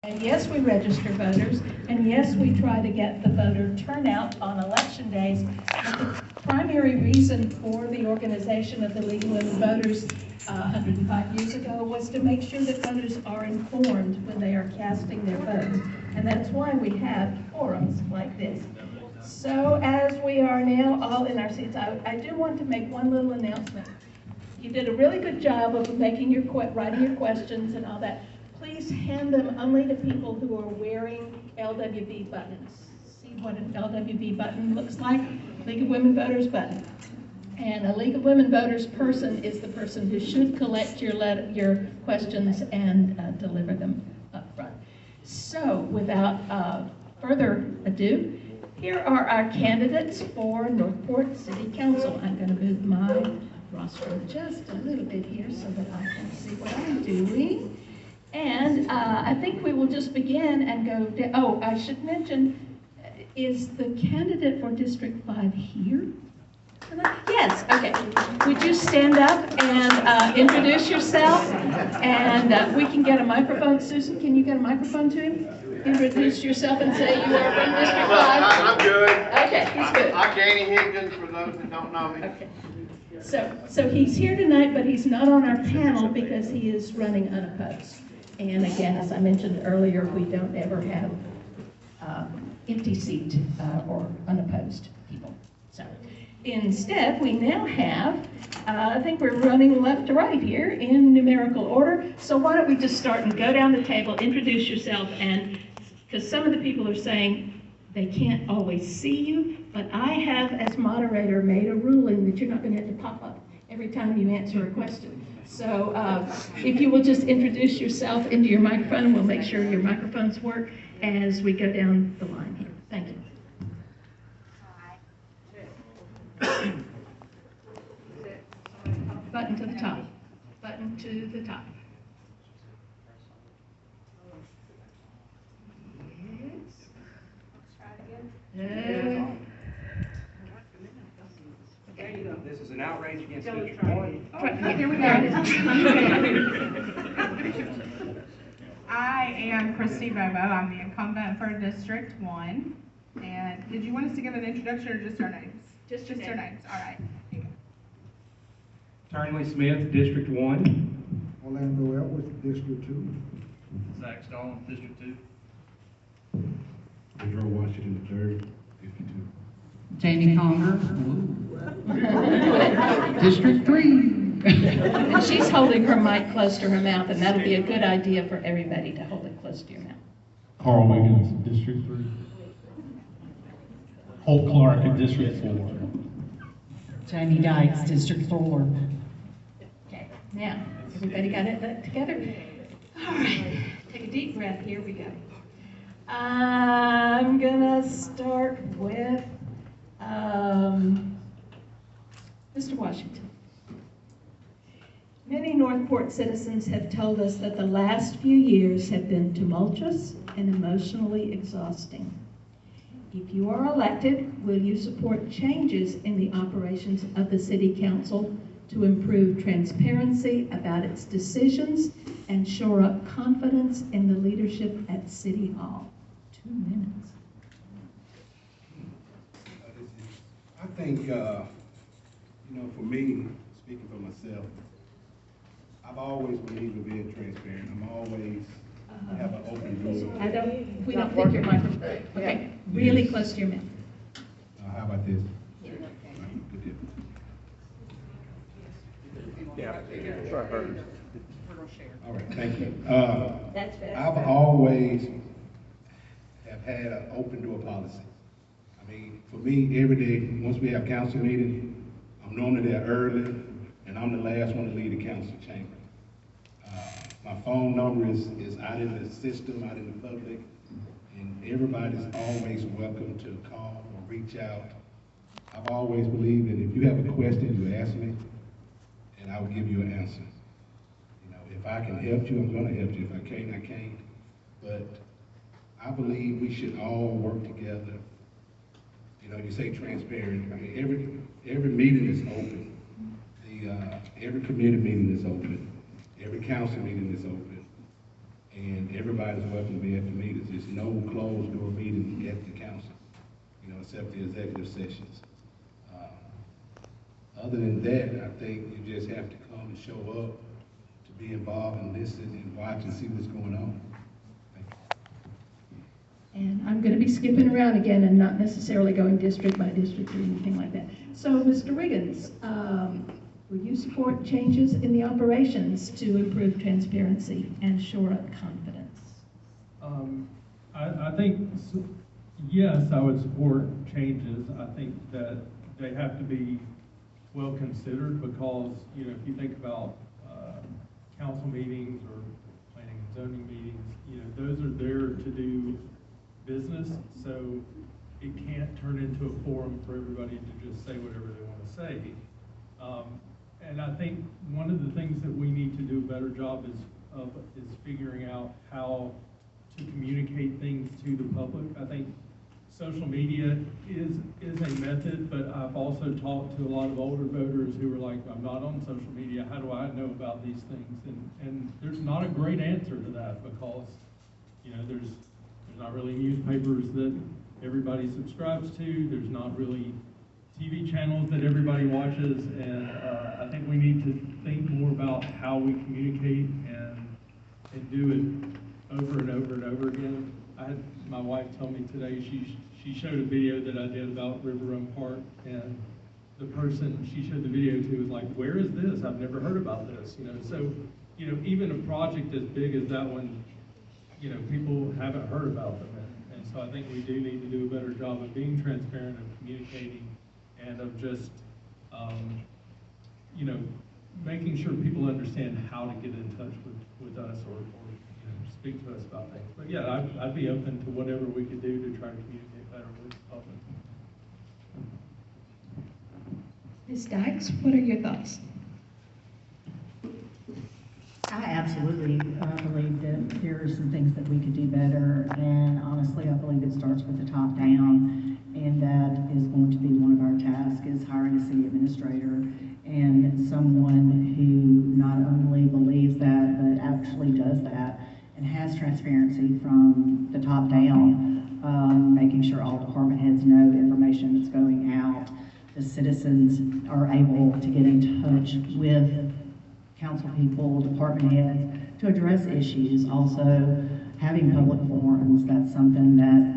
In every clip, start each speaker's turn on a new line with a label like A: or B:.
A: And yes, we register voters, and yes, we try to get the voter turnout on election days. But the primary reason for the organization of the League of Women Voters 105 years ago was to make sure that voters are informed when they are casting their votes. And that's why we have forums like this. So as we are now all in our seats, I do want to make one little announcement. You did a really good job of writing your questions and all that. Please hand them only to people who are wearing LWV buttons. See what an LWV button looks like? League of Women Voters button. And a League of Women Voters person is the person who should collect your questions and deliver them up front. So without further ado, here are our candidates for Northport City Council. I'm going to move my rostrum just a little bit here so that I can see what I'm doing. And I think we will just begin and go down. Oh, I should mention, is the candidate for District 5 here? Yes, okay. Would you stand up and introduce yourself? And we can get a microphone. Susan, can you get a microphone to him? Introduce yourself and say you are from District 5.
B: I'm good.
A: Okay, he's good.
B: I'm Danny Higgins, for those that don't know me.
A: Okay. So he's here tonight, but he's not on our panel because he is running unopposed. And again, as I mentioned earlier, we don't ever have empty seat or unopposed people. So instead, we now have, I think we're running left to right here in numerical order. So why don't we just start and go down the table, introduce yourself, and because some of the people are saying they can't always see you, but I have, as moderator, made a ruling that you're not going to have to pop up every time you answer a question. So if you will just introduce yourself into your microphone, we'll make sure your microphones work as we go down the line here. Thank you. Button to the top. Button to the top. Yes.
C: There you go. This is an outrage against District 1.
A: Right, here we go.
D: I am Christy Bobo. I'm the incumbent for District 1. And did you want us to give an introduction or just our names?
A: Just
D: our names. All right.
C: Turnley Smith, District 1.
E: Orlando Elwood, District 2.
F: Zach Stone, District 2.
E: Woodrow Washington III, 52.
G: Jamie Conger, District 3.
A: And she's holding her mic close to her mouth, and that'll be a good idea for everybody to hold it close to your mouth.
H: Carl Wiggins, District 3. Holt Clark in District 4.
G: Jamie Dykes, District 4.
A: Okay, now, everybody got it together? All right, take a deep breath, here we go. I'm gonna start with Mr. Washington. Many Northport citizens have told us that the last few years have been tumultuous and emotionally exhausting. If you are elected, will you support changes in the operations of the City Council to improve transparency about its decisions and shore up confidence in the leadership at City Hall? 2 minutes.
E: I think, for me, speaking for myself, I've always believed in being transparent. I'm always have an open door.
A: We don't think your microphone. Okay, really close to your mouth.
E: How about this?
A: Yeah.
E: Good deal.
C: Yeah, try hers.
E: All right, thank you.
A: That's better.
E: I've always have had an open door policy. I mean, for me, every day, once we have council meetings, I'm normally there early, and I'm the last one to leave the council chamber. My phone number is out in the system, out in the public, and everybody's always welcome to call or reach out. I've always believed that if you have a question, you ask me, and I will give you an answer. If I can help you, I'm going to help you. If I can't, I can't. But I believe we should all work together. You say transparent. I mean, every meeting is open. Every committee meeting is open. Every council meeting is open. And everybody's welcome to be at the meetings. There's no closed door meeting at the council, except the executive sessions. Other than that, I think you just have to come and show up, to be involved and listen and watch and see what's going on. Thank you.
A: And I'm going to be skipping around again and not necessarily going district by district or anything like that. So, Mr. Riggins, would you support changes in the operations to improve transparency and shore up confidence?
H: I think, yes, I would support changes. I think that they have to be well considered because, if you think about council meetings or planning and zoning meetings, those are there to do business, so it can't turn into a forum for everybody to just say whatever they want to say. And I think one of the things that we need to do a better job is figuring out how to communicate things to the public. I think social media is a method, but I've also talked to a lot of older voters who are like, I'm not on social media, how do I know about these things? And there's not a great answer to that because, there's not really newspapers that everybody subscribes to, there's not really TV channels that everybody watches, and I think we need to think more about how we communicate and do it over and over and over again. I had my wife tell me today she showed a video that I did about River Run Park, and the person she showed the video to was like, "Where is this? I've never heard about this." So even a project as big as that one, people haven't heard about them, and so I think we do need to do a better job of being transparent and communicating, and of just making sure people understand how to get in touch with us or speak to us about things. But yeah, I'd be open to whatever we could do to try to communicate better with the public.
A: Ms. Dykes, what are your thoughts?
G: I absolutely believe that there are some things that we could do better, and honestly, I believe it starts with the top down, and that is going to be one of our tasks, is hiring a city administrator and someone who not only believes that, but actually does that, and has transparency from the top down, making sure all department heads know information that's going out, the citizens are able to get in touch with council people, department heads, to address issues. Also, having public forums, that's something that,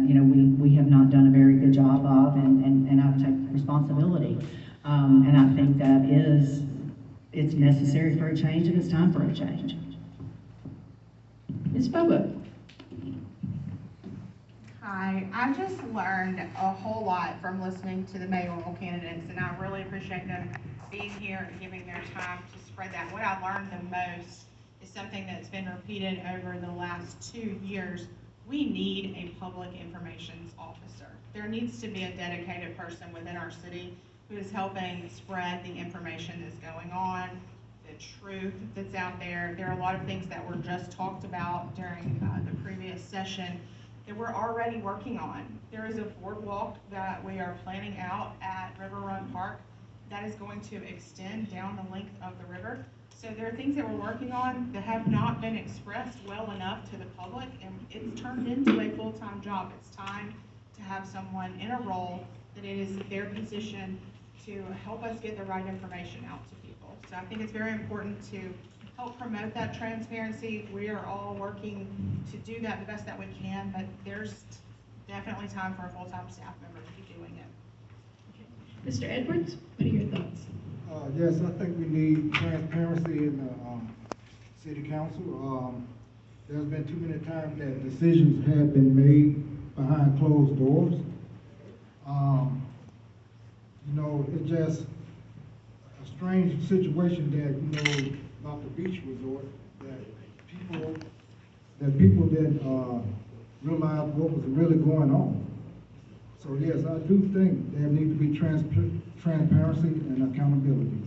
G: we have not done a very good job of, and I would take responsibility. And I think that it's necessary for a change, and it's time for a change.
A: Ms. Bobo?
D: Hi, I just learned a whole lot from listening to the mayoral candidates, and I really appreciate them being here and giving their time to spread that. What I learned the most is something that's been repeated over the last 2 years. We need a public information officer. There needs to be a dedicated person within our city who is helping spread the information that's going on, the truth that's out there. There are a lot of things that were just talked about during the previous session that we're already working on. There is a boardwalk that we are planning out at River Run Park that is going to extend down the length of the river. So there are things that we're working on that have not been expressed well enough to the public, and it's turned into a full-time job. It's time to have someone in a role that it is their position to help us get the right information out to people. So I think it's very important to help promote that transparency. We are all working to do that the best that we can, but there's definitely time for a full-time staff member to be doing it.
A: Mr. Edwards, what are your thoughts?
I: Yes, I think we need transparency in the city council. There's been too many times that decisions have been made behind closed doors. It's just a strange situation that, about the beach resort, that people didn't realize what was really going on. So yes, I do think there needs to be transparency and accountability.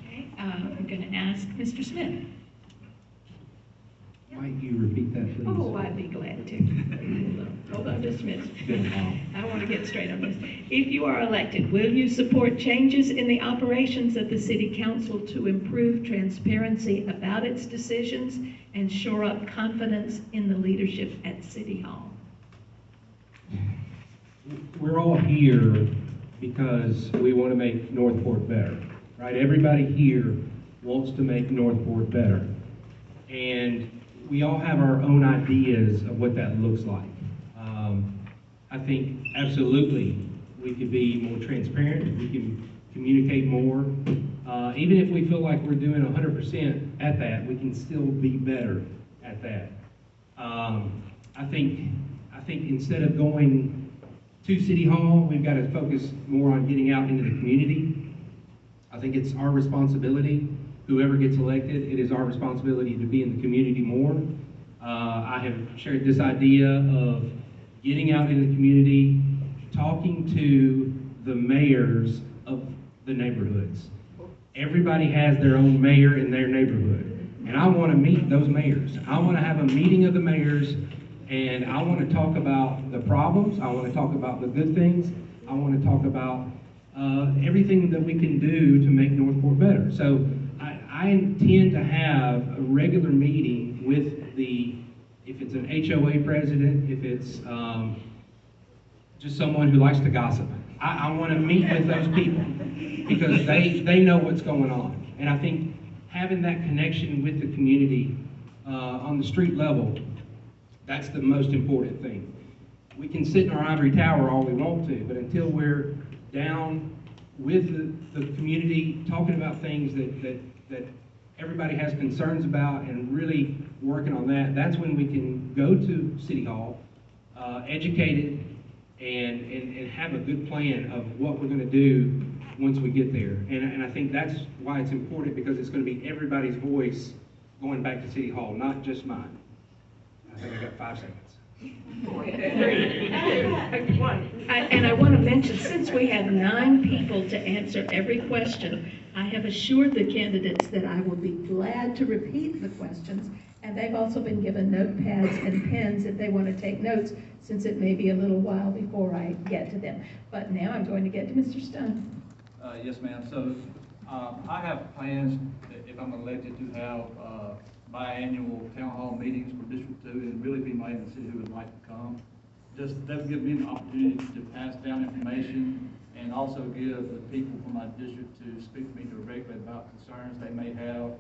A: Okay, we're going to ask Mr. Smith.
C: Might you repeat
J: repeat that, please?
A: Oh, I'd be glad to. Hold on just a minute. I want to get straight on this. If you are elected, will you support changes in the operations of the city council to improve transparency about its decisions and shore up confidence in the leadership at City Hall?
J: We're all here because we want to make Northport better, right? Everybody here wants to make Northport better. And we all have our own ideas of what that looks like. I think absolutely we could be more transparent, we can communicate more. Even if we feel like we're doing 100% at that, we can still be better at that. I think instead of going to City Hall, we've got to focus more on getting out into the community. I think it's our responsibility, whoever gets elected, it is our responsibility to be in the community more. I have shared this idea of getting out in the community, talking to the mayors of the neighborhoods. Everybody has their own mayor in their neighborhood, and I want to meet those mayors. I want to have a meeting of the mayors, and I want to talk about the problems. I want to talk about the good things. I want to talk about everything that we can do to make Northport better. So I intend to have a regular meeting with if it's an HOA president, if it's just someone who likes to gossip. I want to meet with those people because they know what's going on. And I think having that connection with the community on the street level, that's the most important thing. We can sit in our ivory tower all we want to, but until we're down with the community, talking about things that everybody has concerns about and really working on that, that's when we can go to City Hall, educated, and have a good plan of what we're going to do once we get there. And I think that's why it's important, because it's going to be everybody's voice going back to City Hall, not just mine. I think I got 5 seconds.
A: And I want to mention, since we have 9 people to answer every question, I have assured the candidates that I will be glad to repeat the questions, and they've also been given notepads and pens if they want to take notes, since it may be a little while before I get to them. But now I'm going to get to Mr. Stone.
F: Yes, ma'am. So I have plans, if I'm elected, to have biannual town hall meetings for District 2, and really be anybody in the city who would like to come. Just that would give me an opportunity to pass down information, and also give the people from my district to speak to me directly about concerns they may have,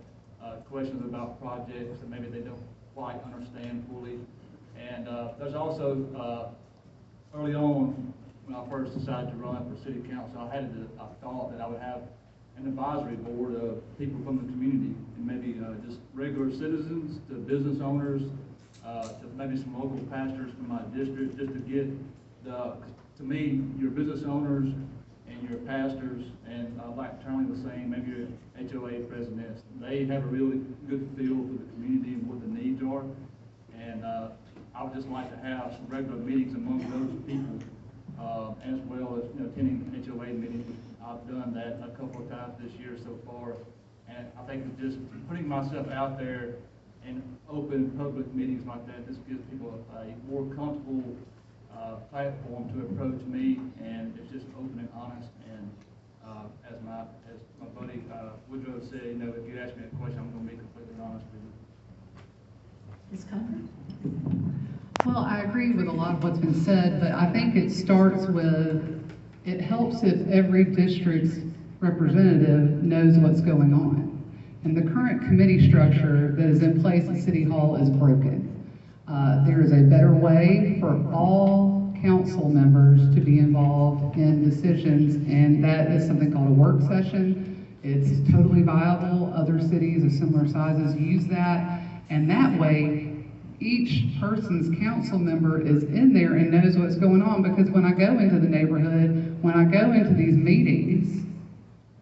F: questions about projects that maybe they don't quite understand fully. And there's also, early on, when I first decided to run for city council, I thought that I would have an advisory board of people from the community, and maybe just regular citizens to business owners, to maybe some local pastors from my district, just to get to me, your business owners and your pastors, and like Charlie was saying, maybe your HOA presidents, they have a really good feel for the community and what the needs are. And I would just like to have some regular meetings among those people, as well as attending HOA meetings. I've done that a couple of times this year so far, and I think that just putting myself out there in open public meetings like that, this gives people a more comfortable platform to approach me, and it's just open and honest. And as my buddy Woodrow said, if you ask me a question, I'm going to be completely honest with you.
A: Ms. Conklin?
K: Well, I agree with a lot of what's been said, but I think it starts with, it helps if every district's representative knows what's going on. And the current committee structure that is in place at City Hall is broken. There is a better way for all council members to be involved in decisions, and that is something called a work session. It's totally viable. Other cities of similar sizes use that, and that way, each person's council member is in there and knows what's going on, because when I go into the neighborhood, when I go into these meetings,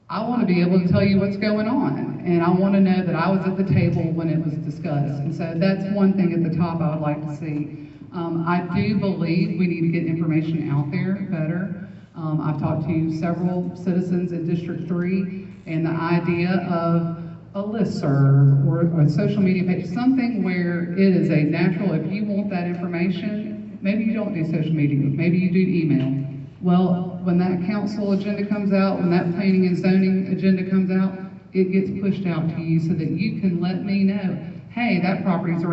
K: I want to be able to tell you what's going on, and I want to know that I was at the table when it was discussed. And so that's one thing at the top I would like to see. I do believe we need to get information out there better. I've talked to several citizens in District 3, and the idea of a listserv or a social media page, something where it is a natural, if you want that information, maybe you don't do social media, maybe you do email. Well, when that council agenda comes out, when that planning and zoning agenda comes out, it gets pushed out to you so that you can let me know, hey, that property's around